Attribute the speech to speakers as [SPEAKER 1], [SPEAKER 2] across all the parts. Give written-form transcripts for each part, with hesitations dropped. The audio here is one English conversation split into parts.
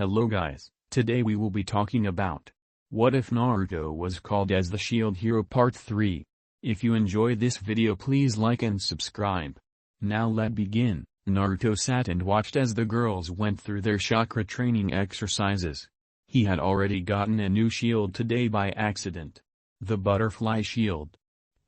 [SPEAKER 1] Hello guys, today we will be talking about what if Naruto was called as the Shield Hero Part 3. If you enjoy this video please like and subscribe. Now let's begin. Naruto sat and watched as the girls went through their chakra training exercises. He had already gotten a new shield today by accident. The butterfly shield.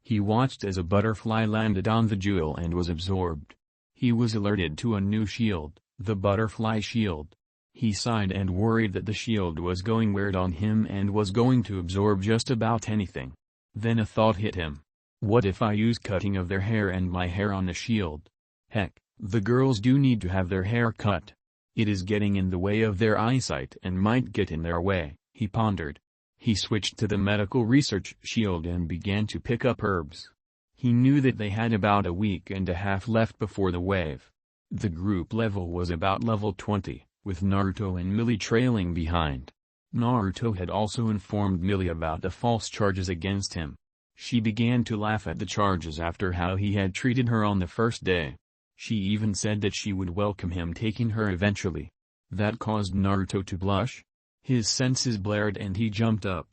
[SPEAKER 1] He watched as a butterfly landed on the jewel and was absorbed. He was alerted to a new shield, the butterfly shield. He sighed and worried that the shield was going weird on him and was going to absorb just about anything. Then a thought hit him. What if I use cutting of their hair and my hair on the shield? Heck, the girls do need to have their hair cut. It is getting in the way of their eyesight and might get in their way, he pondered. He switched to the medical research shield and began to pick up herbs. He knew that they had about a week and a half left before the wave. The group level was about level 20, with Naruto and Millie trailing behind. Naruto had also informed Millie about the false charges against him. She began to laugh at the charges after how he had treated her on the first day. She even said that she would welcome him taking her eventually. That caused Naruto to blush. His senses blared and he jumped up.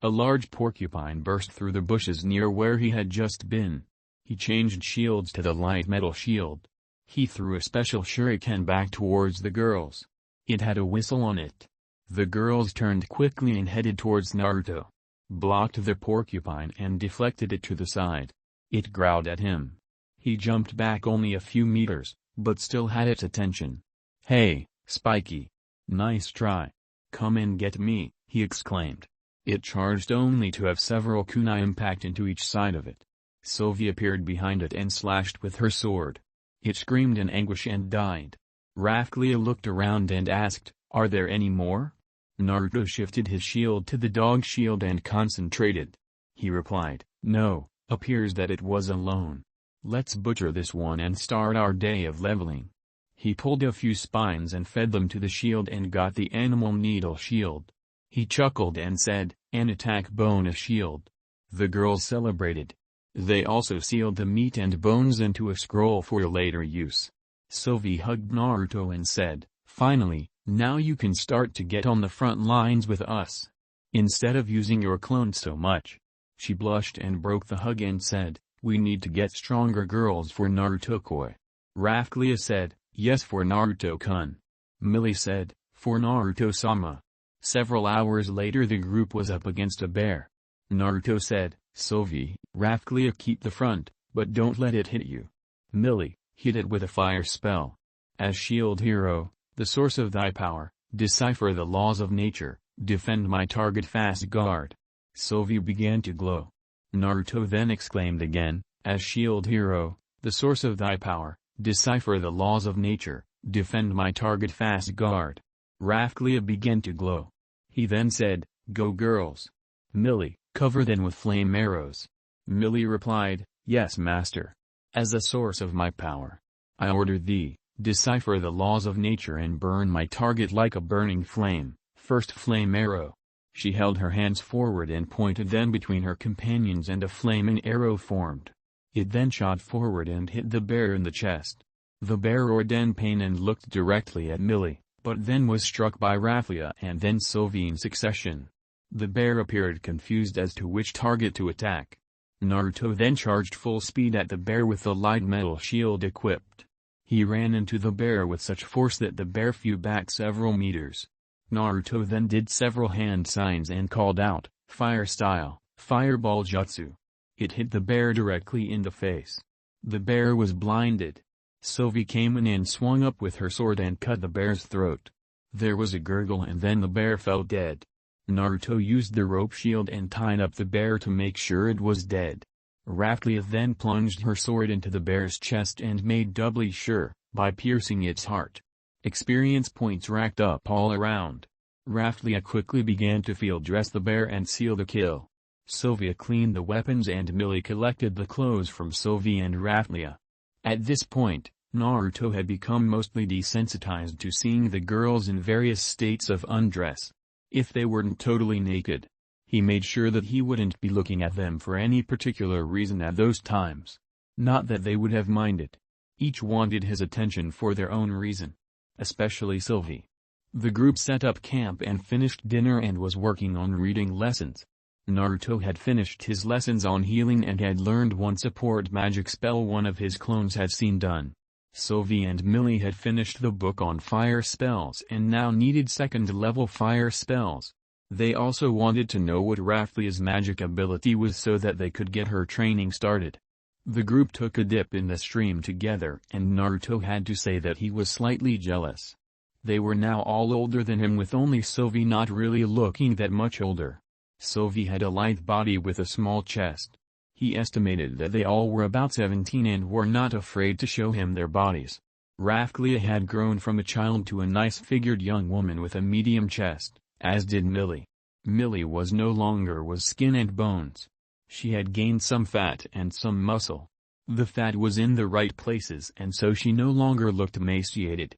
[SPEAKER 1] A large porcupine burst through the bushes near where he had just been. He changed shields to the light metal shield. He threw a special shuriken back towards the girls. It had a whistle on it. The girls turned quickly and headed towards Naruto. Blocked the porcupine and deflected it to the side. It growled at him. He jumped back only a few meters, but still had its attention. Hey, Spiky. Nice try. Come and get me, he exclaimed. It charged only to have several kunai impact into each side of it. Sylvie appeared behind it and slashed with her sword. It screamed in anguish and died. Rafklia looked around and asked, are there any more? Naruto shifted his shield to the dog shield and concentrated. He replied, no, appears that it was alone. Let's butcher this one and start our day of leveling. He pulled a few spines and fed them to the shield and got the animal needle shield. He chuckled and said, an attack bonus shield. The girls celebrated. They also sealed the meat and bones into a scroll for later use. Sylvie hugged Naruto and said, finally, now you can start to get on the front lines with us. Instead of using your clone so much. She blushed and broke the hug and said, we need to get stronger girls for Naruto-koi. Rafklia said, yes for Naruto-kun. Millie said, for Naruto-sama. Several hours later the group was up against a bear. Naruto said, Sylvie, Rafklia keep the front, but don't let it hit you. Millie, hit it with a fire spell. As shield hero, the source of thy power, decipher the laws of nature, defend my target fast guard. Sylvie began to glow. Naruto then exclaimed again, as shield hero, the source of thy power, decipher the laws of nature, defend my target fast guard. Rafklia began to glow. He then said, go girls. Millie, cover them with flame arrows. Millie replied, yes master. As the source of my power, I order thee, decipher the laws of nature and burn my target like a burning flame. First flame arrow. She held her hands forward and pointed them between her companions and a flaming arrow formed. It then shot forward and hit the bear in the chest. The bear roared in pain and looked directly at Millie, but then was struck by Rafklia and then Sylvie in succession. The bear appeared confused as to which target to attack. Naruto then charged full speed at the bear with the light metal shield equipped. He ran into the bear with such force that the bear flew back several meters. Naruto then did several hand signs and called out, fire style, fireball jutsu. It hit the bear directly in the face. The bear was blinded. Sylvie came in and swung up with her sword and cut the bear's throat. There was a gurgle and then the bear fell dead. Naruto used the rope shield and tied up the bear to make sure it was dead. Rafklia then plunged her sword into the bear's chest and made doubly sure, by piercing its heart. Experience points racked up all around. Rafklia quickly began to field dress the bear and seal the kill. Sylvia cleaned the weapons and Millie collected the clothes from Sylvie and Rafklia. At this point, Naruto had become mostly desensitized to seeing the girls in various states of undress. If they weren't totally naked, he made sure that he wouldn't be looking at them for any particular reason at those times. Not that they would have minded. Each wanted his attention for their own reason. Especially Sylvie. The group set up camp and finished dinner and was working on reading lessons. Naruto had finished his lessons on healing and had learned one support magic spell one of his clones had seen done. Sylvie and Millie had finished the book on fire spells and now needed second-level fire spells. They also wanted to know what Raflia's magic ability was so that they could get her training started. The group took a dip in the stream together and Naruto had to say that he was slightly jealous. They were now all older than him, with only Sylvie not really looking that much older. Sylvie had a lithe body with a small chest. He estimated that they all were about 17 and were not afraid to show him their bodies. Raflia had grown from a child to a nice-figured young woman with a medium chest, as did Millie. Millie was no longer skin and bones. She had gained some fat and some muscle. The fat was in the right places and so she no longer looked emaciated.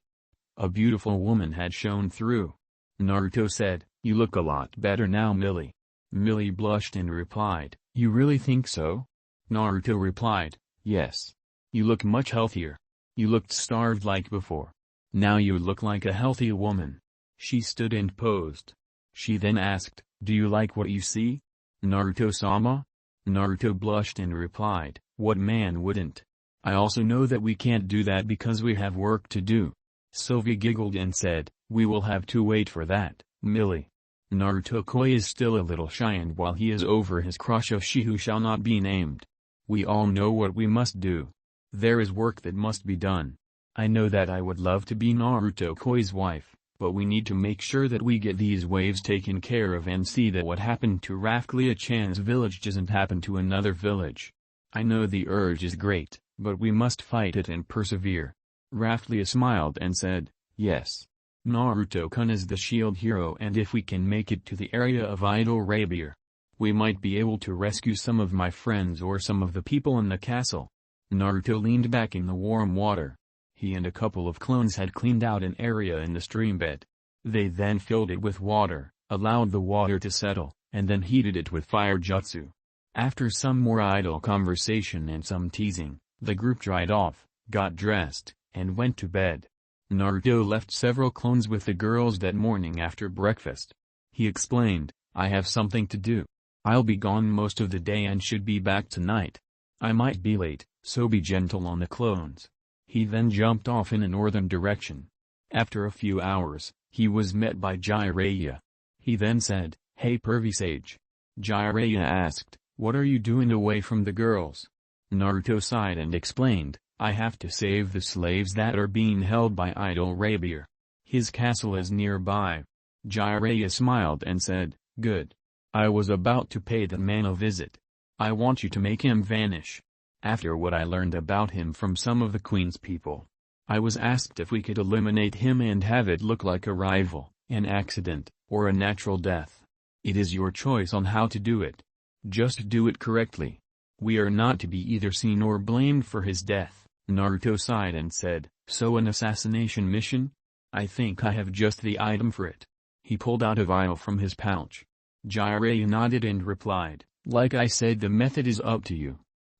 [SPEAKER 1] A beautiful woman had shone through. Naruto said, "You look a lot better now, Millie." Millie blushed and replied, "You really think so?" Naruto replied, "Yes. You look much healthier. You looked starved like before. Now you look like a healthy woman." She stood and posed. She then asked, "Do you like what you see, Naruto-sama?" Naruto blushed and replied, "What man wouldn't? I also know that we can't do that because we have work to do." Sylvie giggled and said, "We will have to wait for that, Millie." Naruto-koi is still a little shy and while he is over his crush of she who shall not be named. We all know what we must do. There is work that must be done. I know that I would love to be Naruto-koi's wife, but we need to make sure that we get these waves taken care of and see that what happened to Raflia-chan's village doesn't happen to another village. I know the urge is great, but we must fight it and persevere. Raflia smiled and said, "Yes. Naruto-kun is the shield hero and if we can make it to the area of Idol Rabier, we might be able to rescue some of my friends or some of the people in the castle." Naruto leaned back in the warm water. He and a couple of clones had cleaned out an area in the streambed. They then filled it with water, allowed the water to settle, and then heated it with fire jutsu. After some more idle conversation and some teasing, the group dried off, got dressed, and went to bed. Naruto left several clones with the girls that morning after breakfast. He explained, "I have something to do. I'll be gone most of the day and should be back tonight. I might be late, so be gentle on the clones." He then jumped off in a northern direction. After a few hours, he was met by Jiraiya. He then said, "Hey pervy sage." Jiraiya asked, "What are you doing away from the girls?" Naruto sighed and explained, "I have to save the slaves that are being held by Idol Rabier. His castle is nearby." Jiraiya smiled and said, "Good. I was about to pay the man a visit. I want you to make him vanish. After what I learned about him from some of the Queen's people, I was asked if we could eliminate him and have it look like a rival, an accident, or a natural death. It is your choice on how to do it. Just do it correctly. We are not to be either seen or blamed for his death." Naruto sighed and said, "So an assassination mission? I think I have just the item for it." He pulled out a vial from his pouch. Jiraiya nodded and replied, "Like I said, the method is up to you.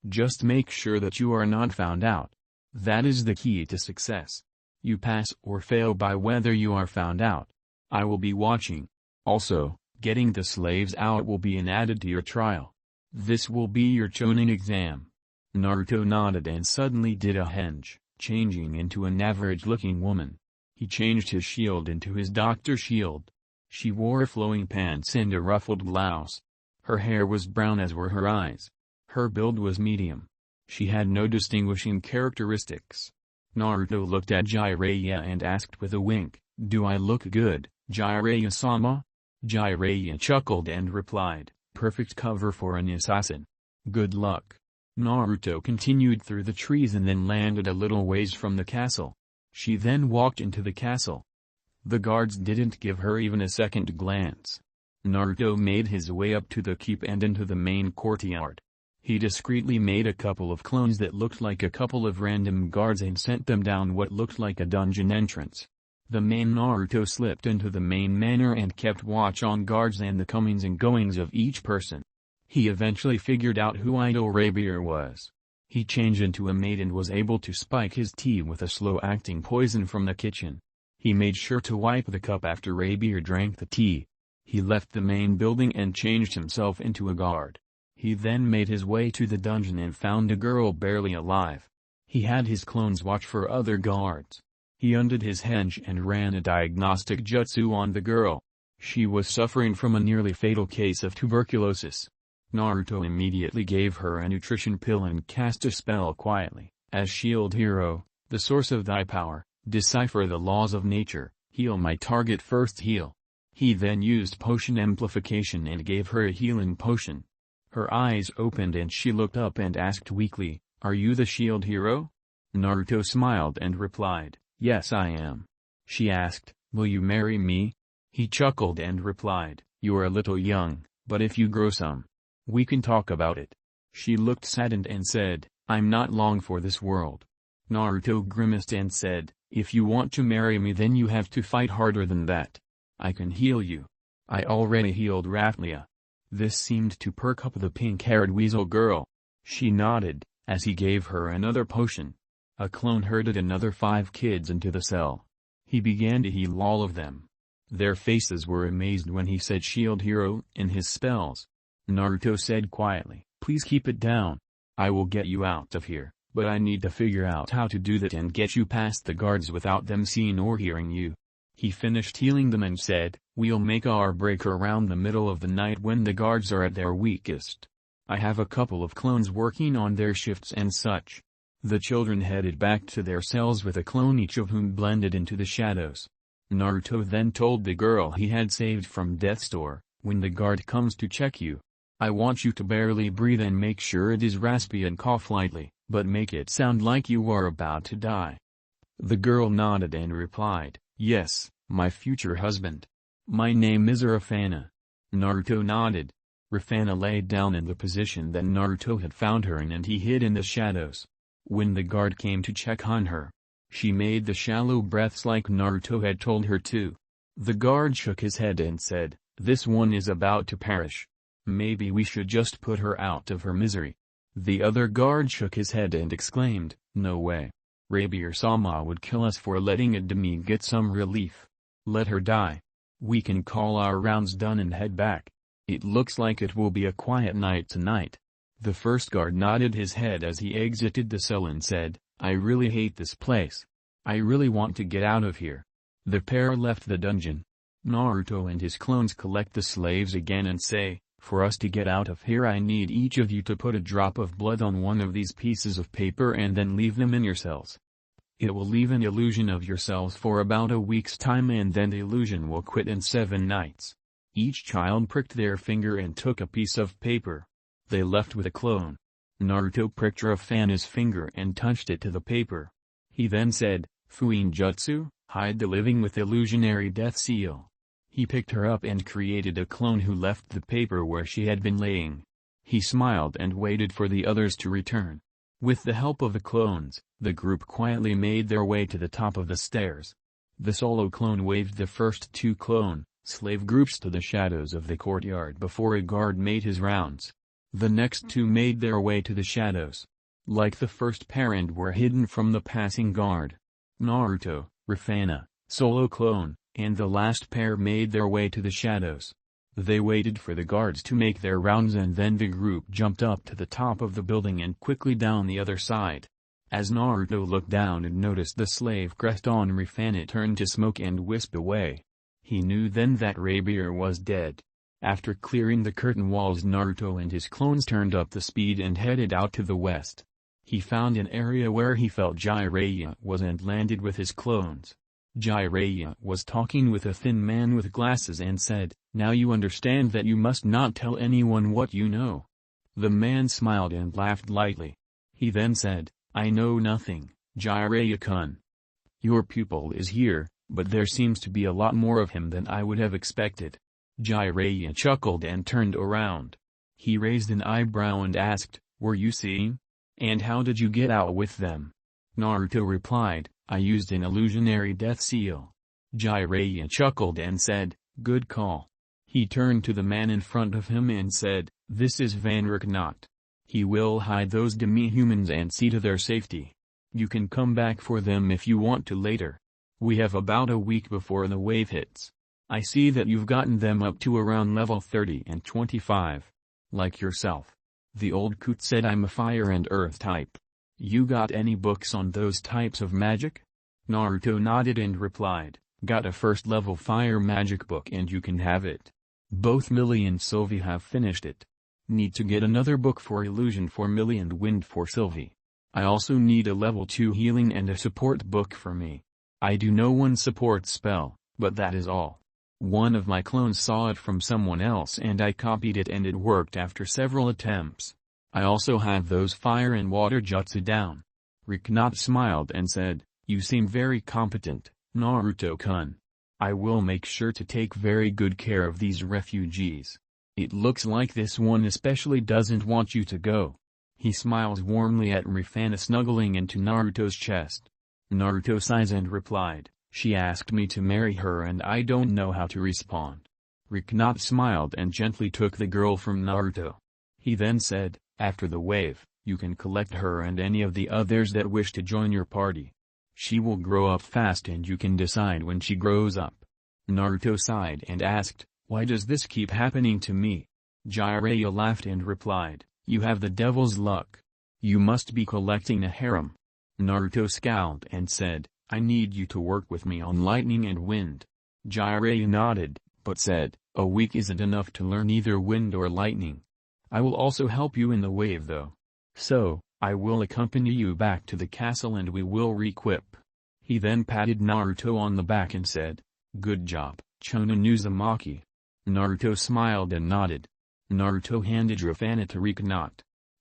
[SPEAKER 1] Just make sure that you are not found out. That is the key to success. You pass or fail by whether you are found out. I will be watching. Also, getting the slaves out will be an added to your trial. This will be your Chunin exam." Naruto nodded and suddenly did a henge, changing into an average-looking woman. He changed his shield into his doctor shield. She wore flowing pants and a ruffled blouse. Her hair was brown as were her eyes. Her build was medium. She had no distinguishing characteristics. Naruto looked at Jiraiya and asked with a wink, "Do I look good, Jiraiya-sama?" Jiraiya chuckled and replied, "Perfect cover for an assassin. Good luck." Naruto continued through the trees and then landed a little ways from the castle. She then walked into the castle. The guards didn't give her even a second glance. Naruto made his way up to the keep and into the main courtyard. He discreetly made a couple of clones that looked like a couple of random guards and sent them down what looked like a dungeon entrance. The main Naruto slipped into the main manor and kept watch on guards and the comings and goings of each person. He eventually figured out who Idol Rabier was. He changed into a maid and was able to spike his tea with a slow-acting poison from the kitchen. He made sure to wipe the cup after Rapier drank the tea. He left the main building and changed himself into a guard. He then made his way to the dungeon and found a girl barely alive. He had his clones watch for other guards. He undid his henge and ran a diagnostic jutsu on the girl. She was suffering from a nearly fatal case of tuberculosis. Naruto immediately gave her a nutrition pill and cast a spell quietly. As shield hero, the source of thy power, decipher the laws of nature, heal my target first heal. He then used potion amplification and gave her a healing potion. Her eyes opened and she looked up and asked weakly, "Are you the shield hero?" Naruto smiled and replied, "Yes I am." She asked, "Will you marry me?" He chuckled and replied, "You're a little young, but if you grow some, we can talk about it." She looked saddened and said, "I'm not long for this world." Naruto grimaced and said, "If you want to marry me then you have to fight harder than that. I can heal you. I already healed Raphlia." This seemed to perk up the pink-haired weasel girl. She nodded, as he gave her another potion. A clone herded another 5 kids into the cell. He began to heal all of them. Their faces were amazed when he said shield hero in his spells. Naruto said quietly, "Please keep it down. I will get you out of here, but I need to figure out how to do that and get you past the guards without them seeing or hearing you." He finished healing them and said, "We'll make our break around the middle of the night when the guards are at their weakest. I have a couple of clones working on their shifts and such." The children headed back to their cells with a clone each of whom blended into the shadows. Naruto then told the girl he had saved from death's door, "When the guard comes to check you, I want you to barely breathe and make sure it is raspy and cough lightly, but make it sound like you are about to die." The girl nodded and replied, "Yes, my future husband. My name is Rafana." Naruto nodded. Rafana laid down in the position that Naruto had found her in and he hid in the shadows. When the guard came to check on her, she made the shallow breaths like Naruto had told her to. The guard shook his head and said, "This one is about to perish. Maybe we should just put her out of her misery." The other guard shook his head and exclaimed, "No way. Rapier-sama would kill us for letting a demi get some relief. Let her die. We can call our rounds done and head back. It looks like it will be a quiet night tonight." The first guard nodded his head as he exited the cell and said, "I really hate this place. I really want to get out of here." The pair left the dungeon. Naruto and his clones collect the slaves again and say, "For us to get out of here I need each of you to put a drop of blood on one of these pieces of paper and then leave them in your cells. It will leave an illusion of yourselves for about a week's time and then the illusion will quit in 7 nights." Each child pricked their finger and took a piece of paper. They left with a clone. Naruto pricked Rafana's finger and touched it to the paper. He then said, "Fuin Jutsu, hide the living with illusionary death seal." He picked her up and created a clone who left the paper where she had been laying. He smiled and waited for the others to return. With the help of the clones, the group quietly made their way to the top of the stairs. The solo clone waved the first 2 slave groups to the shadows of the courtyard before a guard made his rounds. The next 2 made their way to the shadows. Like the first pair and were hidden from the passing guard. Naruto, Rafana, solo clone, and the last pair made their way to the shadows. They waited for the guards to make their rounds and then the group jumped up to the top of the building and quickly down the other side. As Naruto looked down and noticed the slave crest on Rafana turned to smoke and wisped away. He knew then that Rapier was dead. After clearing the curtain walls, Naruto and his clones turned up the speed and headed out to the west. He found an area where he felt Jiraiya was and landed with his clones. Jiraiya was talking with a thin man with glasses and said, "Now you understand that you must not tell anyone what you know." The man smiled and laughed lightly. He then said, "I know nothing, Jiraiya-kun. Your pupil is here, but there seems to be a lot more of him than I would have expected." Jiraiya chuckled and turned around. He raised an eyebrow and asked, "Were you seeing? And how did you get out with them?" Naruto replied, "I used an illusionary death seal." Jiraiya chuckled and said, "Good call." He turned to the man in front of him and said, "This is Van Ricknot. He will hide those demi-humans and see to their safety. You can come back for them if you want to later." We have about a week before the wave hits. I see that you've gotten them up to around level 30 and 25. Like yourself. The old coot said I'm a fire and earth type. You got any books on those types of magic? Naruto nodded and replied, got a first level fire magic book and you can have it. Both Millie and Sylvie have finished it. Need to get another book for illusion for Millie and wind for Sylvie. I also need a level 2 healing and a support book for me. I do know one support spell, but that is all. One of my clones saw it from someone else and I copied it and it worked after several attempts. I also have those fire and water jutsu down. Riknot smiled and said, you seem very competent, Naruto-kun. I will make sure to take very good care of these refugees. It looks like this one especially doesn't want you to go. He smiles warmly at Rifana snuggling into Naruto's chest. Naruto sighs and replied, she asked me to marry her and I don't know how to respond. Riknot smiled and gently took the girl from Naruto. He then said, after the wave, you can collect her and any of the others that wish to join your party. She will grow up fast and you can decide when she grows up. Naruto sighed and asked, why does this keep happening to me? Jiraiya laughed and replied, you have the devil's luck. You must be collecting a harem. Naruto scowled and said, I need you to work with me on lightning and wind. Jiraiya nodded, but said, a week isn't enough to learn either wind or lightning. I will also help you in the wave though. So, I will accompany you back to the castle and we will re-equip. He then patted Naruto on the back and said, good job, Chunin Uzumaki. Naruto smiled and nodded. Naruto handed Rifana to Riknot.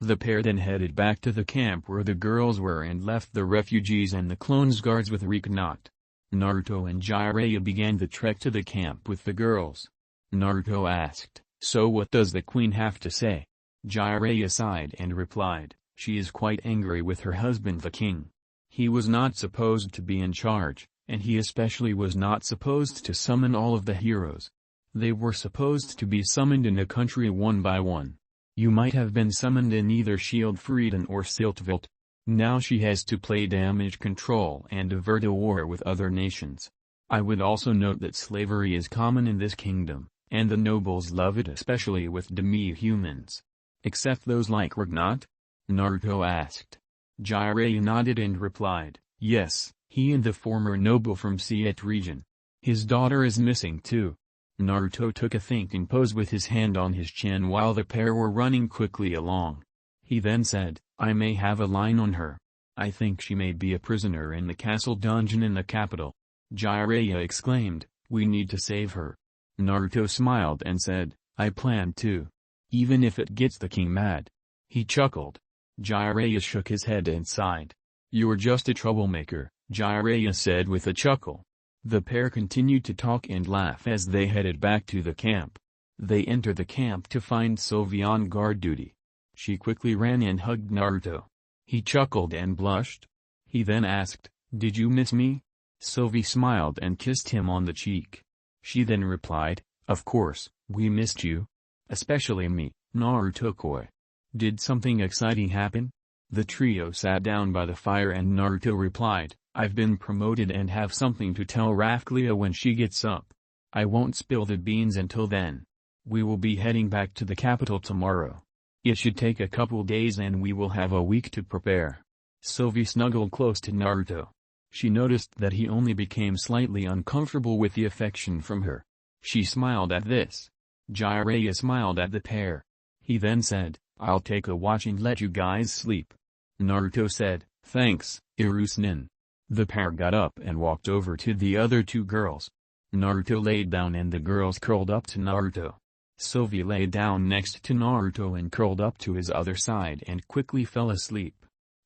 [SPEAKER 1] The pair then headed back to the camp where the girls were and left the refugees and the clones guards with Riknot. Naruto and Jiraiya began the trek to the camp with the girls. Naruto asked, so what does the queen have to say? Jiraiya sighed and replied, she is quite angry with her husband the king. He was not supposed to be in charge, and he especially was not supposed to summon all of the heroes. They were supposed to be summoned in a country one by one. You might have been summoned in either Shield-Frieden or Siltvelt. Now she has to play damage control and avert a war with other nations. I would also note that slavery is common in this kingdom, and the nobles love it especially with demi-humans. Except those like Riknot? Naruto asked. Jiraiya nodded and replied, yes, he and the former noble from Siet region. His daughter is missing too. Naruto took a thinking pose with his hand on his chin while the pair were running quickly along. He then said, I may have a line on her. I think she may be a prisoner in the castle dungeon in the capital. Jiraiya exclaimed, we need to save her. Naruto smiled and said, I plan to. Even if it gets the king mad. He chuckled. Jiraiya shook his head and sighed. You're just a troublemaker, Jiraiya said with a chuckle. The pair continued to talk and laugh as they headed back to the camp. They entered the camp to find Sylvie on guard duty. She quickly ran and hugged Naruto. He chuckled and blushed. He then asked, did you miss me? Sylvie smiled and kissed him on the cheek. She then replied, of course, we missed you. Especially me, Naruto-koi. Did something exciting happen? The trio sat down by the fire and Naruto replied, I've been promoted and have something to tell Rafklia when she gets up. I won't spill the beans until then. We will be heading back to the capital tomorrow. It should take a couple days and we will have a week to prepare. Sylvie snuggled close to Naruto. She noticed that he only became slightly uncomfortable with the affection from her. She smiled at this. Jiraiya smiled at the pair. He then said, I'll take a watch and let you guys sleep. Naruto said, thanks, Irusunin. The pair got up and walked over to the other two girls. Naruto laid down and the girls curled up to Naruto. Sylvie lay down next to Naruto and curled up to his other side and quickly fell asleep.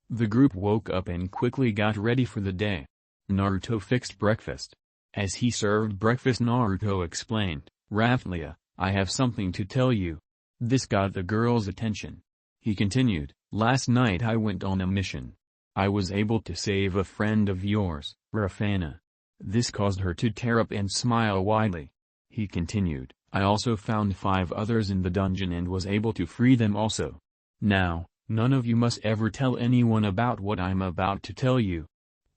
[SPEAKER 1] The group woke up and quickly got ready for the day. Naruto fixed breakfast. As he served breakfast, Naruto explained, Rafklia, I have something to tell you. This got the girls' attention. He continued, last night I went on a mission. I was able to save a friend of yours, Rifana. This caused her to tear up and smile widely. He continued, I also found 5 others in the dungeon and was able to free them also. Now, none of you must ever tell anyone about what I'm about to tell you.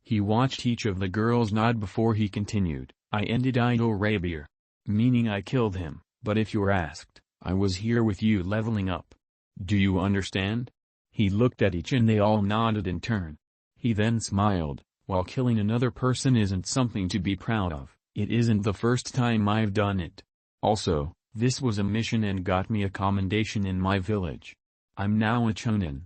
[SPEAKER 1] He watched each of the girls nod before he continued, I ended Idol Rabier. Meaning I killed him, but if you're asked, I was here with you leveling up. Do you understand? He looked at each and they all nodded in turn. He then smiled, while killing another person isn't something to be proud of, it isn't the first time I've done it. Also, this was a mission and got me a commendation in my village. I'm now a Chunin.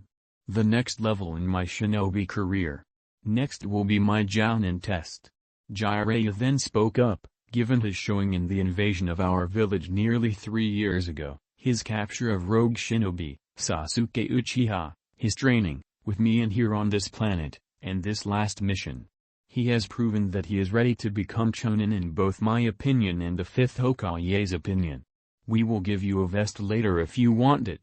[SPEAKER 1] The next level in my shinobi career. Next will be my Jounin test. Jiraiya then spoke up, given his showing in the invasion of our village nearly 3 years ago, his capture of rogue shinobi, Sasuke Uchiha, his training, with me and here on this planet, and this last mission. He has proven that he is ready to become Chunin in both my opinion and the 5th Hokage's opinion. We will give you a vest later if you want it.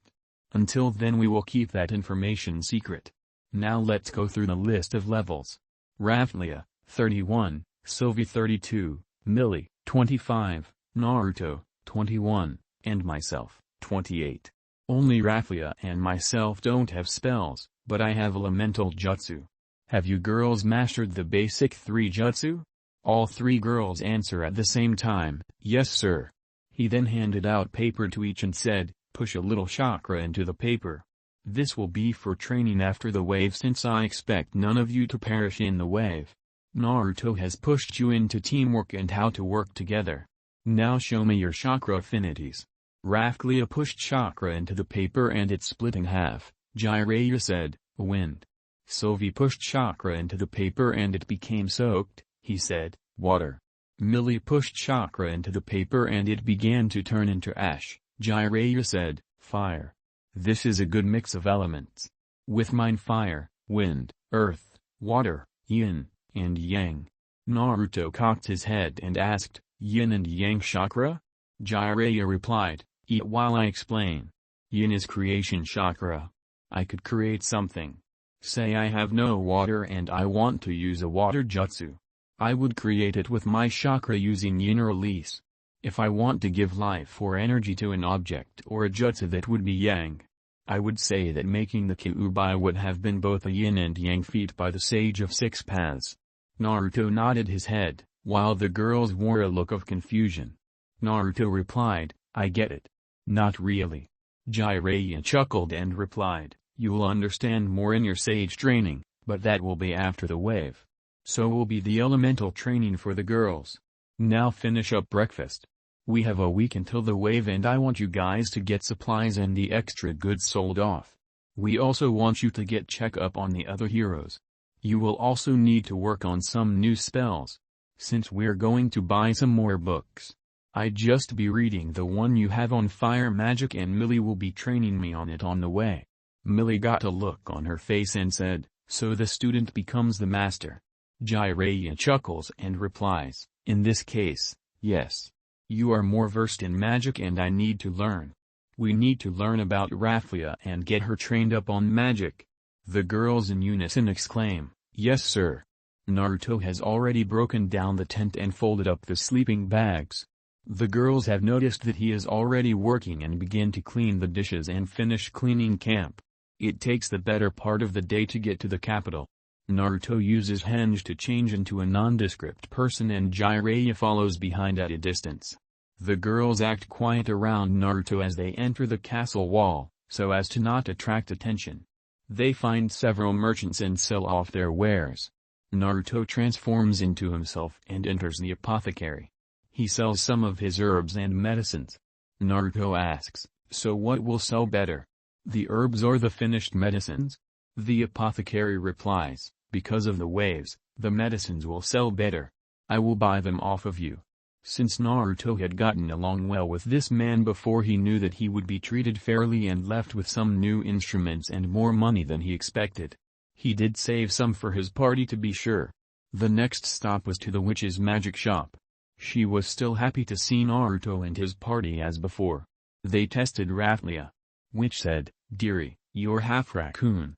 [SPEAKER 1] Until then we will keep that information secret. Now let's go through the list of levels. Raphlia, 31, Sylvie 32, Millie, 25, Naruto, 21, and myself, 28. Only Raphlia and myself don't have spells, but I have elemental jutsu. Have you girls mastered the basic 3 jutsu? All 3 girls answer at the same time, yes sir. He then handed out paper to each and said, push a little chakra into the paper. This will be for training after the wave since I expect none of you to perish in the wave. Naruto has pushed you into teamwork and how to work together. Now show me your chakra affinities. Raphlia pushed chakra into the paper and it split in half. Jiraiya said, wind. Sylvie pushed chakra into the paper and it became soaked, he said, water. Millie pushed chakra into the paper and it began to turn into ash. Jiraiya said, fire. This is a good mix of elements. With mine fire, wind, earth, water, yin, and yang. Naruto cocked his head and asked, yin and yang chakra? Jiraiya replied, eat while I explain. Yin is creation chakra. I could create something. Say I have no water and I want to use a water jutsu. I would create it with my chakra using yin release. If I want to give life or energy to an object or a jutsu that would be yang. I would say that making the Kyuubi would have been both a yin and yang feat by the sage of 6 paths. Naruto nodded his head, while the girls wore a look of confusion. Naruto replied, I get it. Not really. Jiraiya chuckled and replied, you will understand more in your sage training, but that will be after the wave. So will be the elemental training for the girls. Now finish up breakfast. We have a week until the wave and I want you guys to get supplies and the extra goods sold off. We also want you to get check up on the other heroes. You will also need to work on some new spells. Since we're going to buy some more books. I'd just be reading the one you have on fire magic and Millie will be training me on it on the way. Millie got a look on her face and said, so the student becomes the master. Jiraiya chuckles and replies, in this case, yes. You are more versed in magic and I need to learn. We need to learn about Raphlia and get her trained up on magic. The girls in unison exclaim, yes sir. Naruto has already broken down the tent and folded up the sleeping bags. The girls have noticed that he is already working and begin to clean the dishes and finish cleaning camp. It takes the better part of the day to get to the capital. Naruto uses henge to change into a nondescript person and Jiraiya follows behind at a distance. The girls act quiet around Naruto as they enter the castle wall, so as to not attract attention. They find several merchants and sell off their wares. Naruto transforms into himself and enters the apothecary. He sells some of his herbs and medicines. Naruto asks, so what will sell better? The herbs or the finished medicines? The apothecary replies, because of the waves, the medicines will sell better. I will buy them off of you. Since Naruto had gotten along well with this man before he knew that he would be treated fairly and left with some new instruments and more money than he expected. He did save some for his party to be sure. The next stop was to the witch's magic shop. She was still happy to see Naruto and his party as before. They tested Raphlia. Witch said, dearie, you're half raccoon.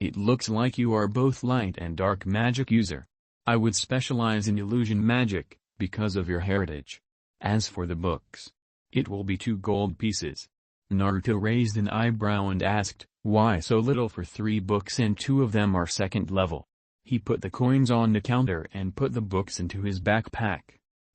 [SPEAKER 1] It looks like you are both light and dark magic user. I would specialize in illusion magic, because of your heritage. As for the books, it will be 2 gold pieces. Naruto raised an eyebrow and asked, why so little for 3 books and 2 of them are second level? He put the coins on the counter and put the books into his backpack.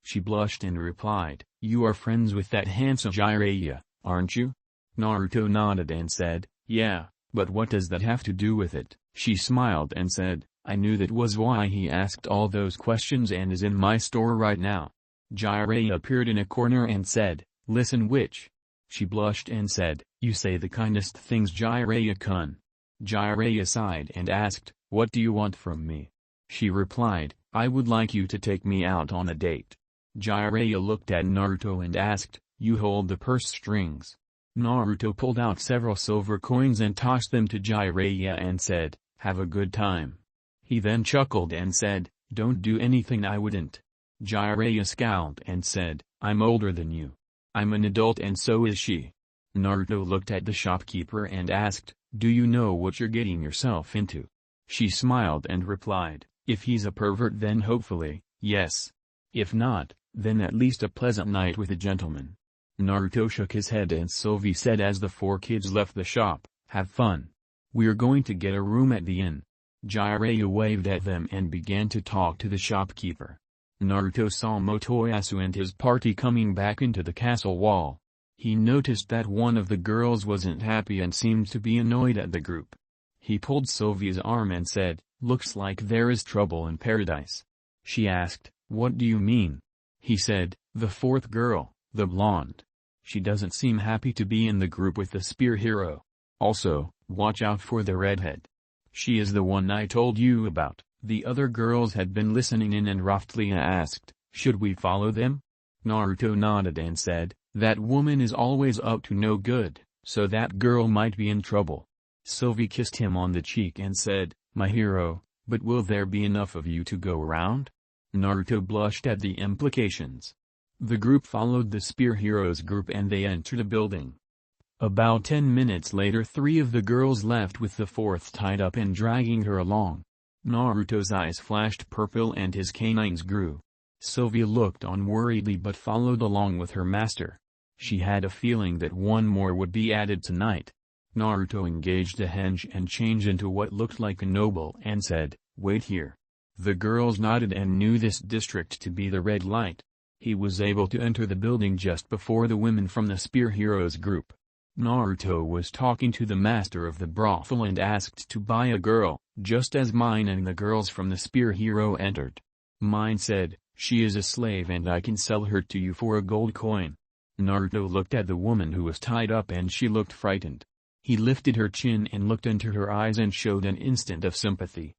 [SPEAKER 1] She blushed and replied, "You are friends with that handsome Jiraiya, aren't you?" Naruto nodded and said, "Yeah, but what does that have to do with it?" She smiled and said, "I knew that was why he asked all those questions and is in my store right now." Jiraiya appeared in a corner and said, "Listen, witch." She blushed and said, "You say the kindest things, Jiraiya-kun." Jiraiya sighed and asked, "What do you want from me?" She replied, "I would like you to take me out on a date." Jiraiya looked at Naruto and asked, "You hold the purse strings?" Naruto pulled out several silver coins and tossed them to Jiraiya and said, "Have a good time." He then chuckled and said, "Don't do anything I wouldn't." Jiraiya scowled and said, "I'm older than you. I'm an adult and so is she." Naruto looked at the shopkeeper and asked, "Do you know what you're getting yourself into?" She smiled and replied, "If he's a pervert then hopefully, yes. If not, then at least a pleasant night with a gentleman." Naruto shook his head and Sylvie said as the four kids left the shop, "Have fun. We're going to get a room at the inn." Jiraiya waved at them and began to talk to the shopkeeper. Naruto saw Motoyasu and his party coming back into the castle wall. He noticed that one of the girls wasn't happy and seemed to be annoyed at the group. He pulled Sylvie's arm and said, "Looks like there is trouble in paradise." She asked, "What do you mean?" He said, "The fourth girl, the blonde. She doesn't seem happy to be in the group with the spear hero. Also, watch out for the redhead. She is the one I told you about." The other girls had been listening in and Raftlia asked, "Should we follow them?" Naruto nodded and said, "That woman is always up to no good, so that girl might be in trouble." Sylvie kissed him on the cheek and said, "My hero, but will there be enough of you to go around?" Naruto blushed at the implications. The group followed the spear hero's group and they entered a building. About 10 minutes later 3 of the girls left with the 4th tied up and dragging her along. Naruto's eyes flashed purple and his canines grew. Sylvia looked on worriedly but followed along with her master. She had a feeling that one more would be added tonight. Naruto engaged a henge and changed into what looked like a noble and said, "Wait here." The girls nodded and knew this district to be the red light. He was able to enter the building just before the women from the spear heroes group. Naruto was talking to the master of the brothel and asked to buy a girl, just as Mine and the girls from the spear hero entered. Mine said, "She is a slave and I can sell her to you for a gold coin." Naruto looked at the woman who was tied up and she looked frightened. He lifted her chin and looked into her eyes and showed an instant of sympathy.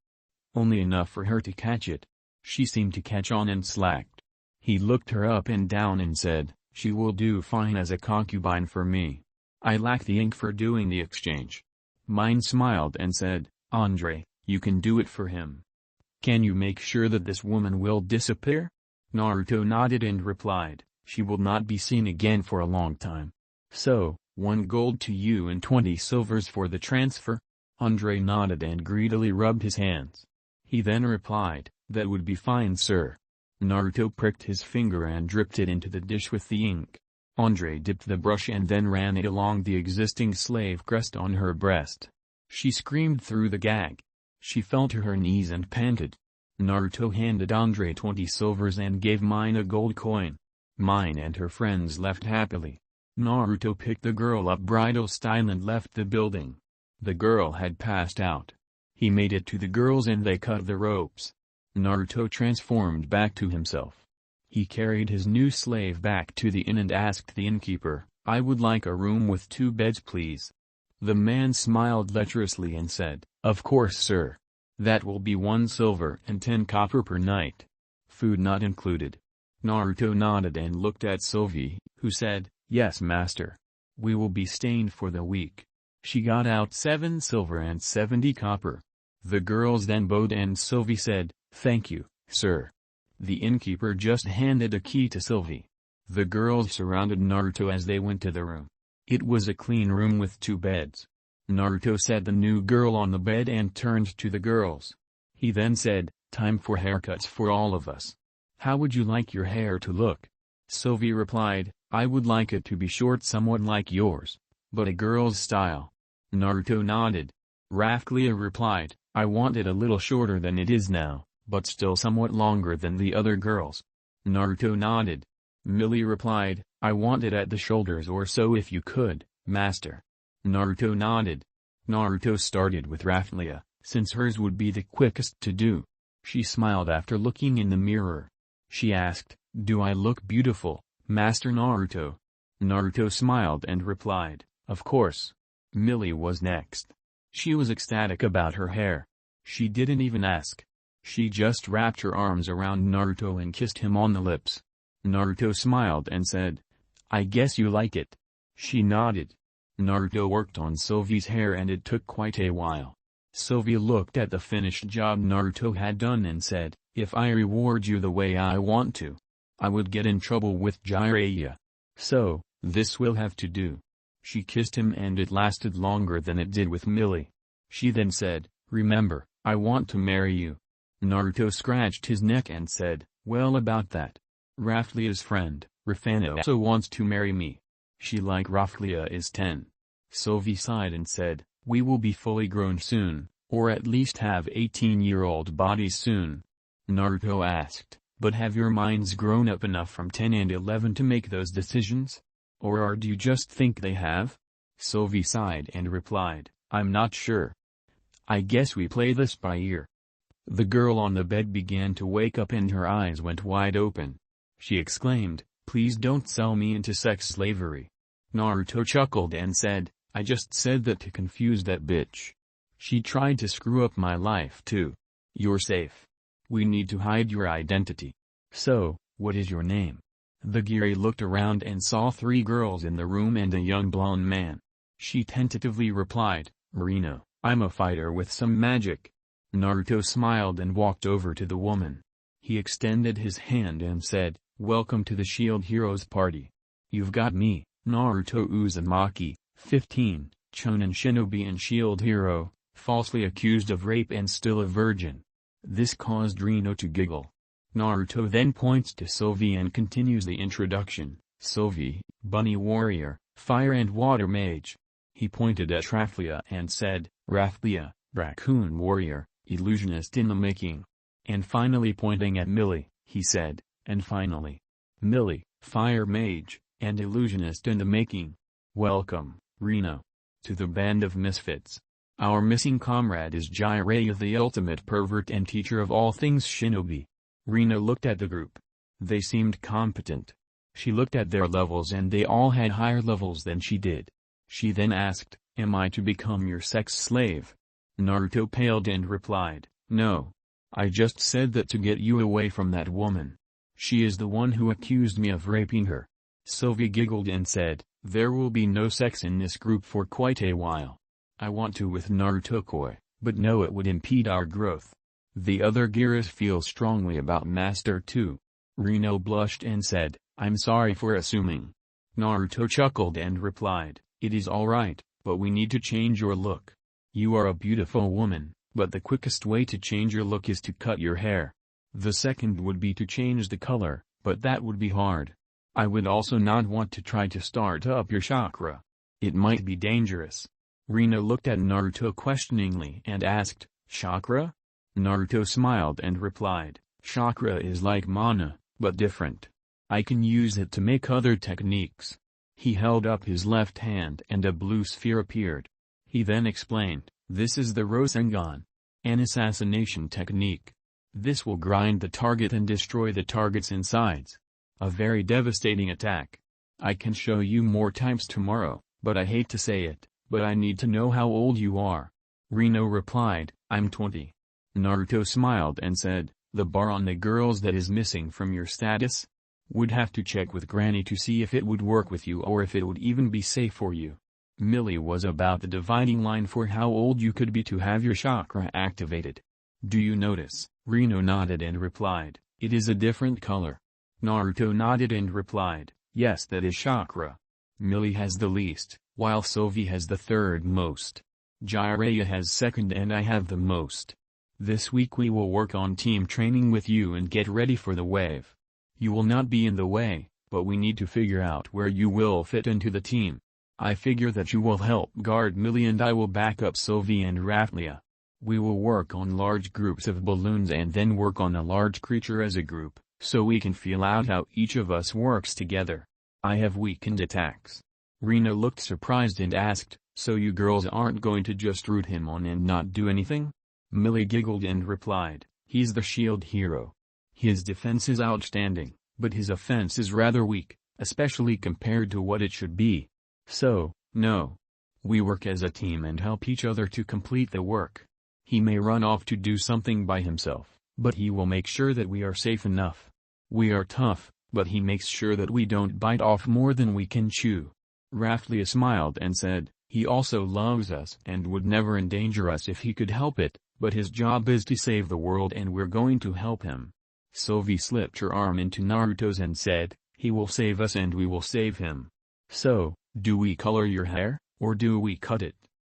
[SPEAKER 1] Only enough for her to catch it. She seemed to catch on and slacked. He looked her up and down and said, "She will do fine as a concubine for me. I lack the ink for doing the exchange." Mine smiled and said, "Andre, you can do it for him. Can you make sure that this woman will disappear?" Naruto nodded and replied, "She will not be seen again for a long time. So, 1 gold to you and 20 silvers for the transfer?" Andre nodded and greedily rubbed his hands. He then replied, "That would be fine, sir." Naruto pricked his finger and dripped it into the dish with the ink. Andre dipped the brush and then ran it along the existing slave crest on her breast. She screamed through the gag. She fell to her knees and panted. Naruto handed Andre 20 silvers and gave Mine a gold coin. Mine and her friends left happily. Naruto picked the girl up bridal style and left the building. The girl had passed out. He made it to the girls and they cut the ropes. Naruto transformed back to himself. He carried his new slave back to the inn and asked the innkeeper, "I would like a room with 2 beds please." The man smiled lecherously and said, "Of course sir. That will be 1 silver and 10 copper per night. Food not included." Naruto nodded and looked at Sylvie, who said, "Yes master. We will be staying for the week." She got out 7 silver and 70 copper. The girls then bowed and Sylvie said, "Thank you, sir." The innkeeper just handed a key to Sylvie. The girls surrounded Naruto as they went to the room. It was a clean room with 2 beds. Naruto set the new girl on the bed and turned to the girls. He then said, "Time for haircuts for all of us. How would you like your hair to look?" Sylvie replied, "I would like it to be short somewhat like yours, but a girl's style." Naruto nodded. Raphlia replied, I want it a little shorter than it is now, but still somewhat longer than the other girls. Naruto nodded. Millie replied, I want it at the shoulders or so if you could, master. Naruto nodded. Naruto started with Raphlia, since hers would be the quickest to do. She smiled after looking in the mirror. She asked, do I look beautiful, Master Naruto? Naruto smiled and replied, of course. Millie was next. She was ecstatic about her hair. She didn't even ask. She just wrapped her arms around Naruto and kissed him on the lips. Naruto smiled and said, I guess you like it. She nodded. Naruto worked on Sylvie's hair and it took quite a while. Sylvie looked at the finished job Naruto had done and said, if I reward you the way I want to, I would get in trouble with Jiraiya. So, this will have to do. She kissed him and it lasted longer than it did with Millie. She then said, remember, I want to marry you. Naruto scratched his neck and said, well about that. Raphlia's friend, Rafana also wants to marry me. She like Raphlia is 10. Sylvie sighed and said, we will be fully grown soon, or at least have 18-year-old bodies soon. Naruto asked, but have your minds grown up enough from 10 and 11 to make those decisions? Or do you just think they have? Sylvie sighed and replied, I'm not sure. I guess we play this by ear. The girl on the bed began to wake up and her eyes went wide open. She exclaimed, please don't sell me into sex slavery. Naruto chuckled and said, I just said that to confuse that bitch. She tried to screw up my life too. You're safe. We need to hide your identity. So, what is your name? The Giri looked around and saw 3 girls in the room and a young blonde man. She tentatively replied, Marino, I'm a fighter with some magic. Naruto smiled and walked over to the woman. He extended his hand and said, welcome to the Shield Heroes party. You've got me, Naruto Uzumaki, 15, Chunin shinobi and shield hero, falsely accused of rape and still a virgin. This caused Rino to giggle. Naruto then points to Sylvie and continues the introduction. Sylvie, bunny warrior, fire and water mage. He pointed at Raphlia and said, Raphlia, raccoon warrior, illusionist in the making. And finally pointing at Millie, he said, and finally, Millie, fire mage, and illusionist in the making. Welcome, Rino, to the band of misfits. Our missing comrade is Jiraiya, the ultimate pervert and teacher of all things shinobi. Rino looked at the group. They seemed competent. She looked at their levels and they all had higher levels than she did. She then asked, am I to become your sex slave? Naruto paled and replied, no. I just said that to get you away from that woman. She is the one who accused me of raping her. Sylvie giggled and said, there will be no sex in this group for quite a while. I want to with Naruto-koi, but no, it would impede our growth. The other Giras feel strongly about Master too. Rino blushed and said, I'm sorry for assuming. Naruto chuckled and replied, it is alright, but we need to change your look. You are a beautiful woman, but the quickest way to change your look is to cut your hair. The second would be to change the color, but that would be hard. I would also not want to try to start up your chakra. It might be dangerous. Rino looked at Naruto questioningly and asked, chakra? Naruto smiled and replied, chakra is like mana, but different. I can use it to make other techniques. He held up his left hand and a blue sphere appeared. He then explained, this is the Rasengan, an assassination technique. This will grind the target and destroy the target's insides. A very devastating attack. I can show you more types tomorrow, but I hate to say it, but I need to know how old you are. Rino replied, I'm 20. Naruto smiled and said, the bar on the girls that is missing from your status? Would have to check with Granny to see if it would work with you or if it would even be safe for you. Millie was about the dividing line for how old you could be to have your chakra activated. Do you notice? Rino nodded and replied, it is a different color. Naruto nodded and replied, yes, that is chakra. Millie has the least, while Sylvie has the third most. Jiraiya has second and I have the most. This week we will work on team training with you and get ready for the wave. You will not be in the way, but we need to figure out where you will fit into the team. I figure that you will help guard Millie and I will back up Sylvie and Raphlia. We will work on large groups of balloons and then work on a large creature as a group, so we can feel out how each of us works together. I have weakened attacks." Reno looked surprised and asked, "So you girls aren't going to just root him on and not do anything?" Millie giggled and replied, "He's the shield hero. His defense is outstanding, but his offense is rather weak, especially compared to what it should be. So, no. We work as a team and help each other to complete the work. He may run off to do something by himself, but he will make sure that we are safe enough. We are tough, but he makes sure that we don't bite off more than we can chew." Raphlia smiled and said, "He also loves us and would never endanger us if he could help it, but his job is to save the world and we're going to help him." Sylvie slipped her arm into Naruto's and said, "He will save us and we will save him. So, do we color your hair, or do we cut it?"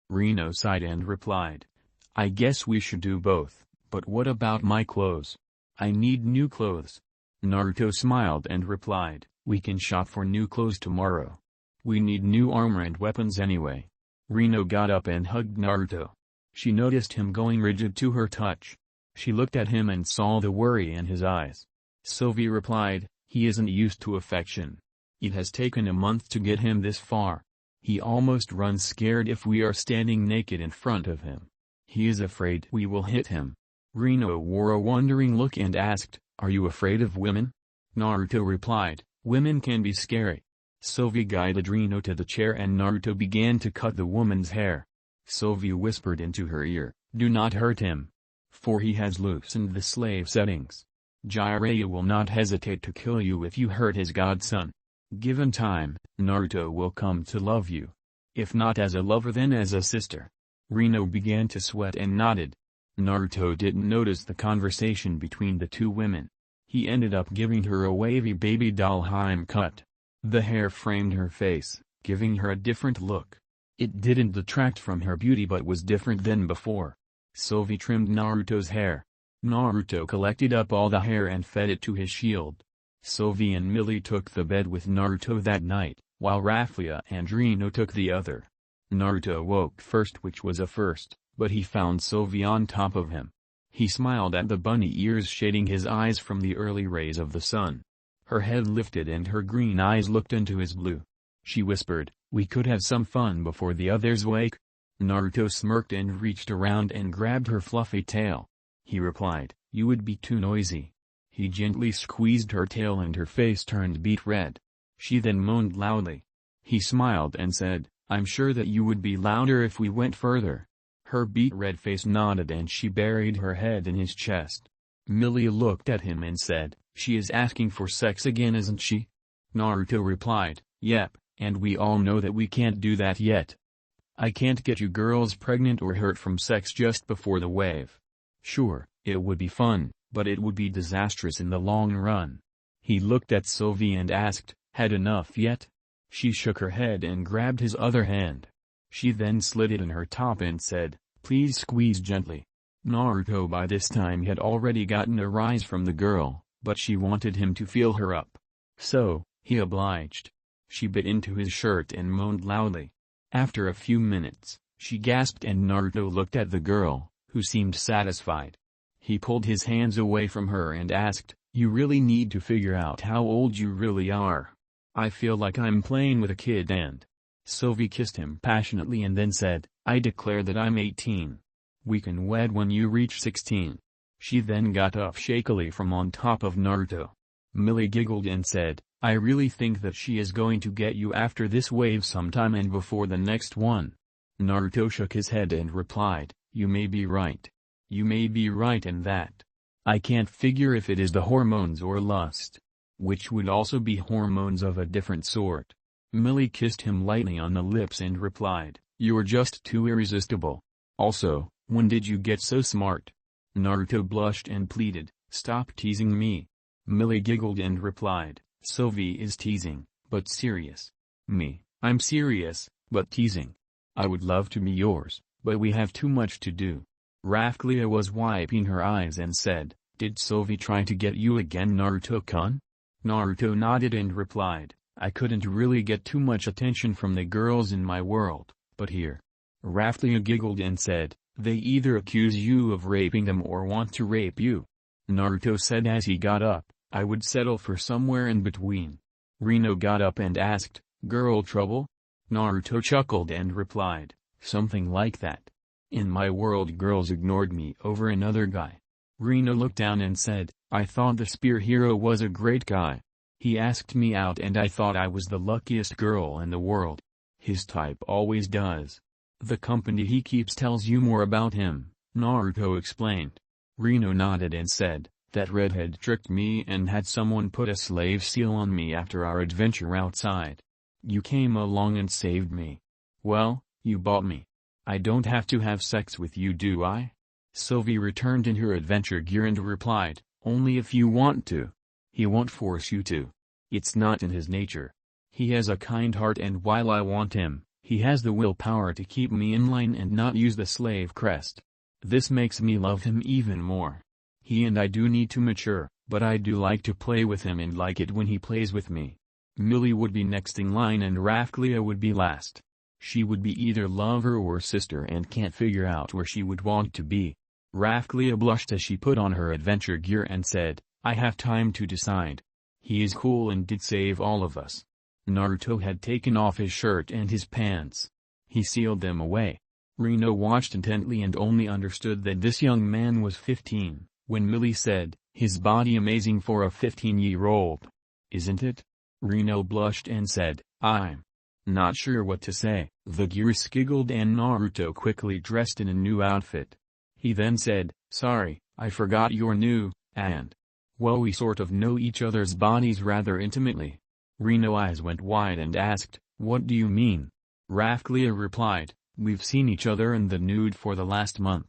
[SPEAKER 1] Reno sighed and replied, "I guess we should do both, but what about my clothes? I need new clothes." Naruto smiled and replied, "We can shop for new clothes tomorrow. We need new armor and weapons anyway." Reno got up and hugged Naruto. She noticed him going rigid to her touch. She looked at him and saw the worry in his eyes. Sylvie replied, "He isn't used to affection. It has taken a month to get him this far. He almost runs scared if we are standing naked in front of him. He is afraid we will hit him." Reno wore a wondering look and asked, "Are you afraid of women?" Naruto replied, "Women can be scary." Sylvie guided Reno to the chair and Naruto began to cut the woman's hair. Sylvie whispered into her ear, "Do not hurt him. For he has loosened the slave settings. Jiraiya will not hesitate to kill you if you hurt his godson. Given time, Naruto will come to love you. If not as a lover then as a sister." Reno began to sweat and nodded. Naruto didn't notice the conversation between the two women. He ended up giving her a wavy baby doll harem cut. The hair framed her face, giving her a different look. It didn't detract from her beauty but was different than before. Sylvie trimmed Naruto's hair. Naruto collected up all the hair and fed it to his shield. Sylvie and Millie took the bed with Naruto that night, while Raphlia and Reno took the other. Naruto woke first, which was a first, but he found Sylvie on top of him. He smiled at the bunny ears shading his eyes from the early rays of the sun. Her head lifted and her green eyes looked into his blue. She whispered, "We could have some fun before the others wake." Naruto smirked and reached around and grabbed her fluffy tail. He replied, "You would be too noisy." He gently squeezed her tail and her face turned beet red. She then moaned loudly. He smiled and said, "I'm sure that you would be louder if we went further." Her beet red face nodded and she buried her head in his chest. Millie looked at him and said, "She is asking for sex again, isn't she?" Naruto replied, "Yep, and we all know that we can't do that yet. I can't get you girls pregnant or hurt from sex just before the wave. Sure, it would be fun, but it would be disastrous in the long run." He looked at Sylvie and asked, "Had enough yet?" She shook her head and grabbed his other hand. She then slid it in her top and said, "Please squeeze gently." Naruto by this time had already gotten a rise from the girl, but she wanted him to feel her up. So, he obliged. She bit into his shirt and moaned loudly. After a few minutes, she gasped and Naruto looked at the girl, who seemed satisfied. He pulled his hands away from her and asked, "You really need to figure out how old you really are. I feel like I'm playing with a kid and..." Sylvie kissed him passionately and then said, "I declare that I'm 18. We can wed when you reach 16. She then got up shakily from on top of Naruto. Millie giggled and said, "I really think that she is going to get you after this wave sometime and before the next one." Naruto shook his head and replied, "You may be right. You may be right in that. I can't figure if it is the hormones or lust. Which would also be hormones of a different sort." Millie kissed him lightly on the lips and replied, "You're just too irresistible. Also, when did you get so smart?" Naruto blushed and pleaded, "Stop teasing me." Millie giggled and replied, "Sylvie is teasing, but serious. Me, I'm serious, but teasing. I would love to be yours, but we have too much to do." Raphlia was wiping her eyes and said, "Did Sylvie try to get you again, Naruto-kun?" Naruto nodded and replied, I couldn't really get too much attention from the girls in my world, but here. Raphlia giggled and said, they either accuse you of raping them or want to rape you. Naruto said as he got up, I would settle for somewhere in between. Rino got up and asked, girl trouble? Naruto chuckled and replied, something like that. In my world girls ignored me over another guy. Rino looked down and said, I thought the spear hero was a great guy. He asked me out and I thought I was the luckiest girl in the world. His type always does. The company he keeps tells you more about him, Naruto explained. Rino nodded and said, that redhead tricked me and had someone put a slave seal on me after our adventure outside. You came along and saved me. Well, you bought me. I don't have to have sex with you, do I? Sylvie returned in her adventure gear and replied, only if you want to. He won't force you to. It's not in his nature. He has a kind heart and while I want him, he has the willpower to keep me in line and not use the slave crest. This makes me love him even more. He and I do need to mature, but I do like to play with him and like it when he plays with me. Millie would be next in line and Raphlia would be last. She would be either lover or sister and can't figure out where she would want to be. Raphlia blushed as she put on her adventure gear and said, I have time to decide. He is cool and did save all of us. Naruto had taken off his shirt and his pants. He sealed them away. Rino watched intently and only understood that this young man was 15, when Millie said, his body amazing for a 15-year-old. Isn't it? Rino blushed and said, I'm not sure what to say. The gears giggled and Naruto quickly dressed in a new outfit. He then said, sorry, I forgot you're new, and well we sort of know each other's bodies rather intimately. Rino's eyes went wide and asked, what do you mean? Raphlia replied, we've seen each other in the nude for the last month.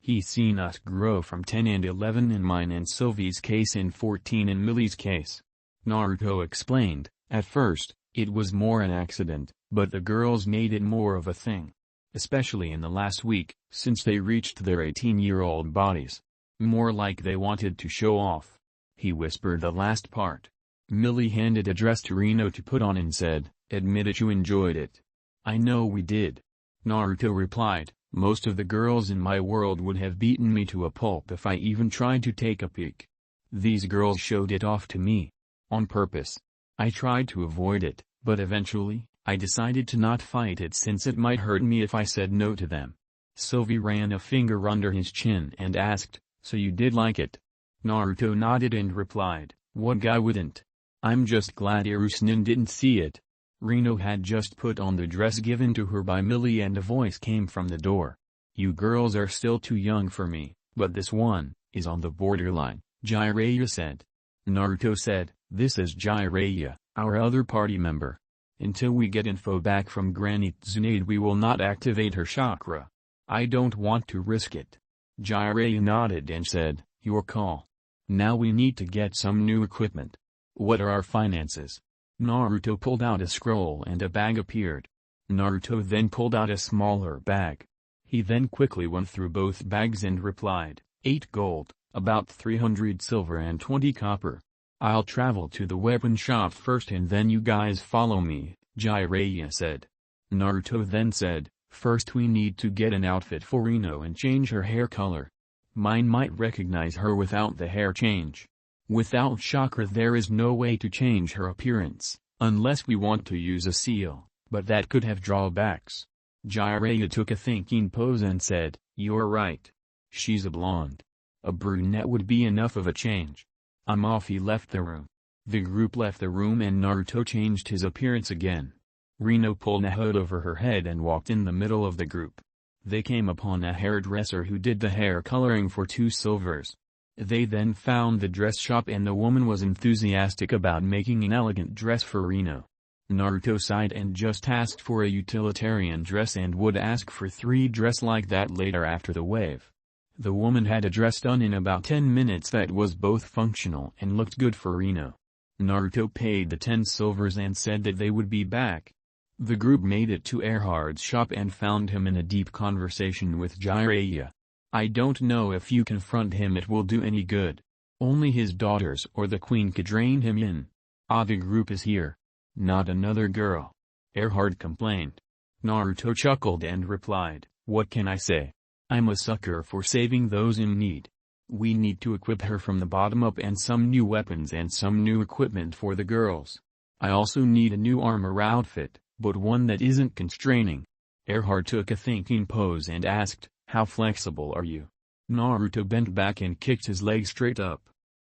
[SPEAKER 1] He's seen us grow from 10 and 11 in mine and Sylvie's case and 14 in Millie's case. Naruto explained, at first, it was more an accident, but the girls made it more of a thing. Especially in the last week, since they reached their 18-year-old bodies. More like they wanted to show off. He whispered the last part. Millie handed a dress to Rino to put on and said, admit it you enjoyed it. I know we did. Naruto replied, most of the girls in my world would have beaten me to a pulp if I even tried to take a peek. These girls showed it off to me. On purpose. I tried to avoid it, but eventually, I decided to not fight it since it might hurt me if I said no to them. Sylvie ran a finger under his chin and asked, so you did like it? Naruto nodded and replied, what guy wouldn't? I'm just glad Irusnin didn't see it. Rino had just put on the dress given to her by Millie and a voice came from the door. You girls are still too young for me, but this one is on the borderline, Jiraiya said. Naruto said, this is Jiraiya, our other party member. Until we get info back from Granny Tsunade we will not activate her chakra. I don't want to risk it. Jiraiya nodded and said, your call. Now we need to get some new equipment. What are our finances? Naruto pulled out a scroll and a bag appeared. Naruto then pulled out a smaller bag. He then quickly went through both bags and replied, 8 gold, about 300 silver and 20 copper. I'll travel to the weapon shop first and then you guys follow me, Jiraiya said. Naruto then said, first we need to get an outfit for Rino and change her hair color. Mine might recognize her without the hair change. Without chakra there is no way to change her appearance, unless we want to use a seal, but that could have drawbacks. Jiraiya took a thinking pose and said, you're right. She's a blonde. A brunette would be enough of a change. I'm off. He left the room. The group left the room and Naruto changed his appearance again. Rino pulled a hood over her head and walked in the middle of the group. They came upon a hairdresser who did the hair coloring for 2 silvers. They then found the dress shop and the woman was enthusiastic about making an elegant dress for Rino. Naruto sighed and just asked for a utilitarian dress and would ask for 3 dress like that later after the wave. The woman had a dress done in about 10 minutes that was both functional and looked good for Rino. Naruto paid the 10 silvers and said that they would be back. The group made it to Erhard's shop and found him in a deep conversation with Jiraiya. I don't know if you confront him it will do any good. Only his daughters or the queen could rein him in. Ah, the group is here. Not another girl. Erhard complained. Naruto chuckled and replied, what can I say? I'm a sucker for saving those in need. We need to equip her from the bottom up and some new weapons and some new equipment for the girls. I also need a new armor outfit, but one that isn't constraining. Erhard took a thinking pose and asked, how flexible are you? Naruto bent back and kicked his leg straight up.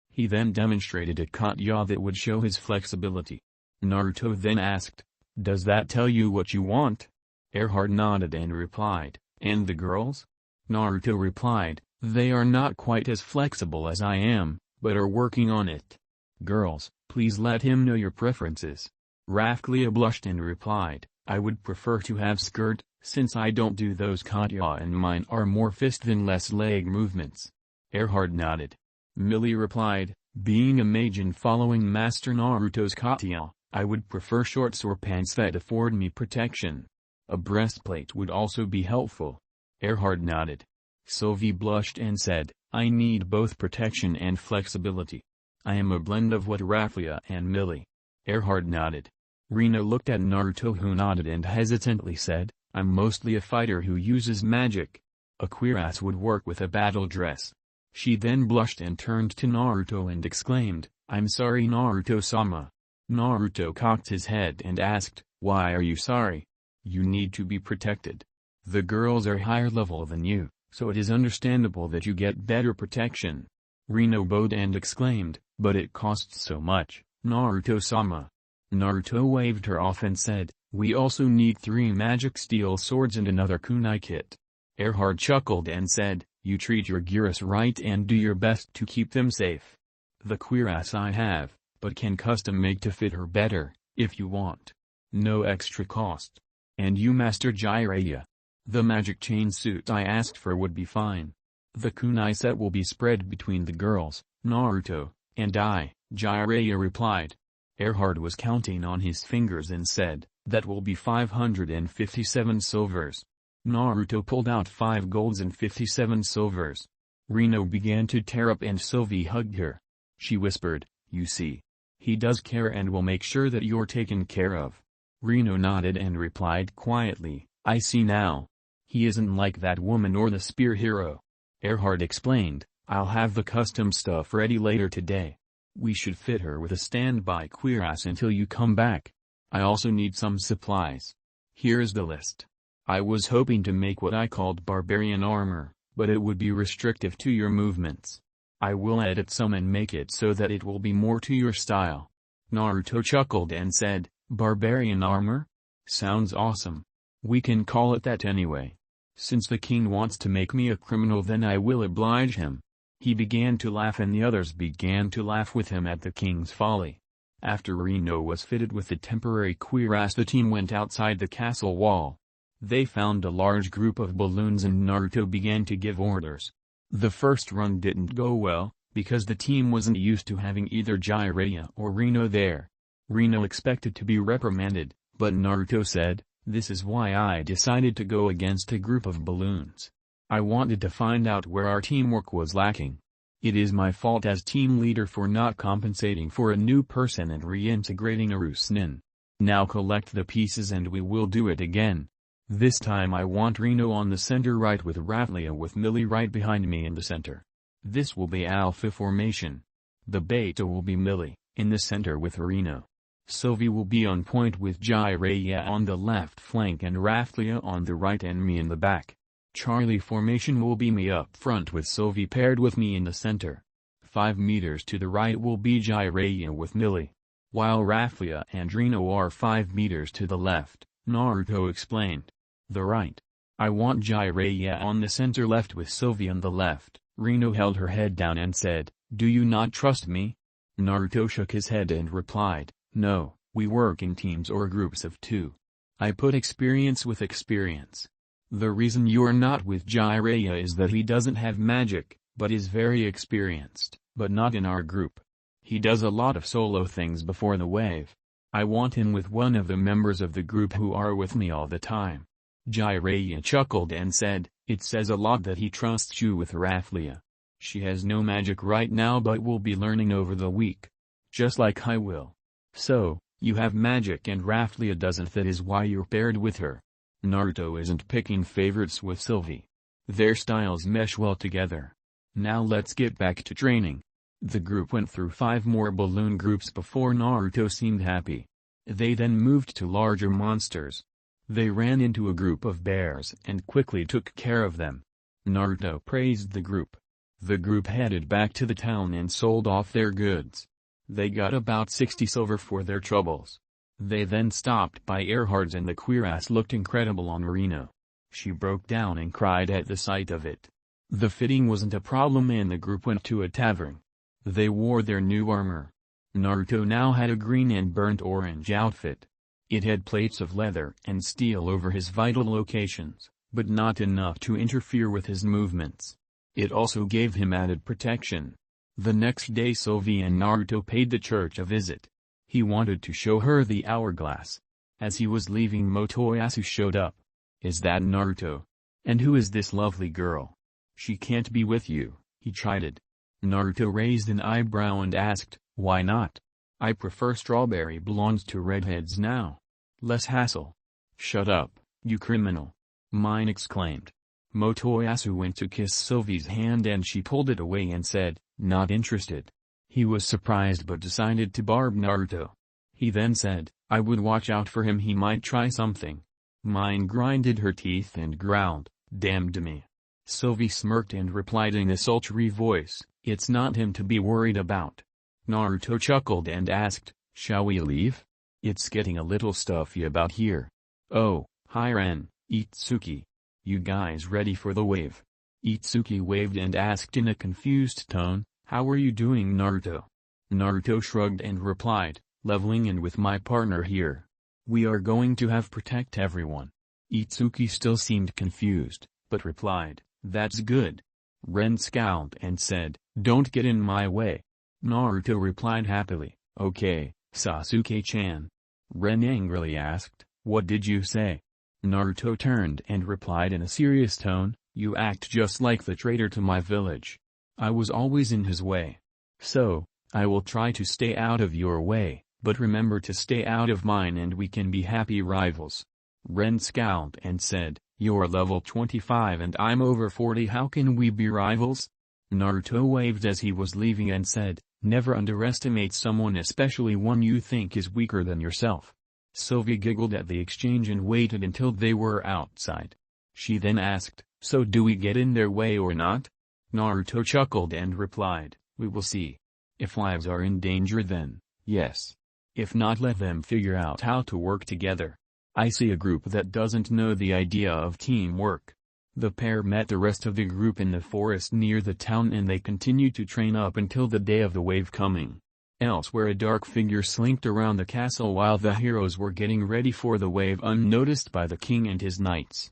[SPEAKER 1] He then demonstrated a katya that would show his flexibility. Naruto then asked, does that tell you what you want? Erhard nodded and replied, and the girls? Naruto replied, they are not quite as flexible as I am, but are working on it. Girls, please let him know your preferences. Raphlia blushed and replied, I would prefer to have skirt, since I don't do those katya and mine are more fist than less leg movements. Erhard nodded. Millie replied, being a mage and following Master Naruto's katya, I would prefer shorts or pants that afford me protection. A breastplate would also be helpful. Erhard nodded. Sylvie blushed and said, I need both protection and flexibility. I am a blend of what Raphlia and Millie. Erhard nodded. Rina looked at Naruto who nodded and hesitantly said, I'm mostly a fighter who uses magic. A cuirass would work with a battle dress. She then blushed and turned to Naruto and exclaimed, I'm sorry Naruto-sama. Naruto cocked his head and asked, why are you sorry? You need to be protected. The girls are higher level than you, so it is understandable that you get better protection. Rino bowed and exclaimed, but it costs so much, Naruto-sama. Naruto waved her off and said, we also need 3 magic steel swords and another kunai kit. Erhard chuckled and said, you treat your gears right and do your best to keep them safe. The cuirass I have, but can custom make to fit her better, if you want. No extra cost. And you Master Jiraiya. The magic chain suit I asked for would be fine. The kunai set will be spread between the girls, Naruto, and I, Jiraiya replied. Erhard was counting on his fingers and said, that will be 557 silvers. Naruto pulled out 5 golds and 57 silvers. Rino began to tear up and Sylvie hugged her. She whispered, you see. He does care and will make sure that you're taken care of. Rino nodded and replied quietly, I see now. He isn't like that woman or the spear hero. Erhard explained, I'll have the custom stuff ready later today. We should fit her with a standby cuirass until you come back. I also need some supplies. Here's the list. I was hoping to make what I called barbarian armor, but it would be restrictive to your movements. I will edit some and make it so that it will be more to your style. Naruto chuckled and said, barbarian armor? Sounds awesome. We can call it that anyway. Since the king wants to make me a criminal, then I will oblige him. He began to laugh and the others began to laugh with him at the king's folly. After Rino was fitted with the temporary cuirass, the team went outside the castle wall. They found a large group of balloons and Naruto began to give orders. The first run didn't go well, because the team wasn't used to having either Jiraiya or Rino there. Rino expected to be reprimanded, but Naruto said, this is why I decided to go against a group of balloons. I wanted to find out where our teamwork was lacking. It is my fault as team leader for not compensating for a new person and reintegrating Arusanin. Now collect the pieces and we will do it again. This time I want Rino on the center right with Raphlia with Millie right behind me in the center. This will be Alpha formation. The Beta will be Millie, in the center with Rino. Sylvie will be on point with Jiraiya on the left flank and Raphlia on the right and me in the back. Charlie formation will be me up front with Sylvie paired with me in the center. 5 meters to the right will be Jiraiya with Millie. While Raphlia and Rino are 5 meters to the left, Naruto explained. The right. I want Jiraiya on the center left with Sylvie on the left. Rino held her head down and said, do you not trust me? Naruto shook his head and replied, no, we work in teams or groups of 2. I put experience with experience. The reason you are not with Jiraiya is that he doesn't have magic, but is very experienced, but not in our group. He does a lot of solo things before the wave. I want him with one of the members of the group who are with me all the time. Jiraiya chuckled and said, it says a lot that he trusts you with Raphlia. She has no magic right now but will be learning over the week. Just like I will. So, You have magic and Raphlia doesn't, that is why you're paired with her. Naruto isn't picking favorites with Sylvie. Their styles mesh well together. Now let's get back to training. The group went through 5 more balloon groups before Naruto seemed happy. They then moved to larger monsters. They ran into a group of bears and quickly took care of them. Naruto praised the group. The group headed back to the town and sold off their goods. They got about 60 silver for their troubles. They then stopped by Erhard's and the cuirass looked incredible on Reno. She broke down and cried at the sight of it. The fitting wasn't a problem and the group went to a tavern. They wore their new armor. Naruto now had a green and burnt orange outfit. It had plates of leather and steel over his vital locations, but not enough to interfere with his movements. It also gave him added protection. The next day Sylvie and Naruto paid the church a visit. He wanted to show her the hourglass. As he was leaving, Motoyasu showed up. "Is that Naruto? And who is this lovely girl? She can't be with you," he chided. Naruto raised an eyebrow and asked, "Why not? I prefer strawberry blondes to redheads now. Less hassle." "Shut up, you criminal!" Mine exclaimed. Motoyasu went to kiss Sylvie's hand and she pulled it away and said, "Not interested." He was surprised but decided to barb Naruto. He then said, "I would watch out for him, he might try something." Mine grinded her teeth and growled, "Damned me." Sylvie smirked and replied in a sultry voice, "It's not him to be worried about." Naruto chuckled and asked, "Shall we leave? It's getting a little stuffy about here." "Oh, hi Ren, Itsuki. You guys ready for the wave?" Itsuki waved and asked in a confused tone, "How are you doing, Naruto?" Naruto shrugged and replied, "Leveling in with my partner here. We are going to have protect everyone." Itsuki still seemed confused, but replied, "That's good." Ren scowled and said, "Don't get in my way." Naruto replied happily, "Okay, Sasuke-chan." Ren angrily asked, "What did you say?" Naruto turned and replied in a serious tone, "You act just like the traitor to my village. I was always in his way. So, I will try to stay out of your way, but remember to stay out of mine and we can be happy rivals." Ren scowled and said, "You're level 25 and I'm over 40, how can we be rivals?" Naruto waved as he was leaving and said, "Never underestimate someone, especially one you think is weaker than yourself." Sylvie giggled at the exchange and waited until they were outside. She then asked, "So do we get in their way or not?" Naruto chuckled and replied, "We will see. If lives are in danger then, yes. If not, let them figure out how to work together. I see a group that doesn't know the idea of teamwork." The pair met the rest of the group in the forest near the town and they continued to train up until the day of the wave coming. Elsewhere, a dark figure slinked around the castle while the heroes were getting ready for the wave unnoticed by the king and his knights.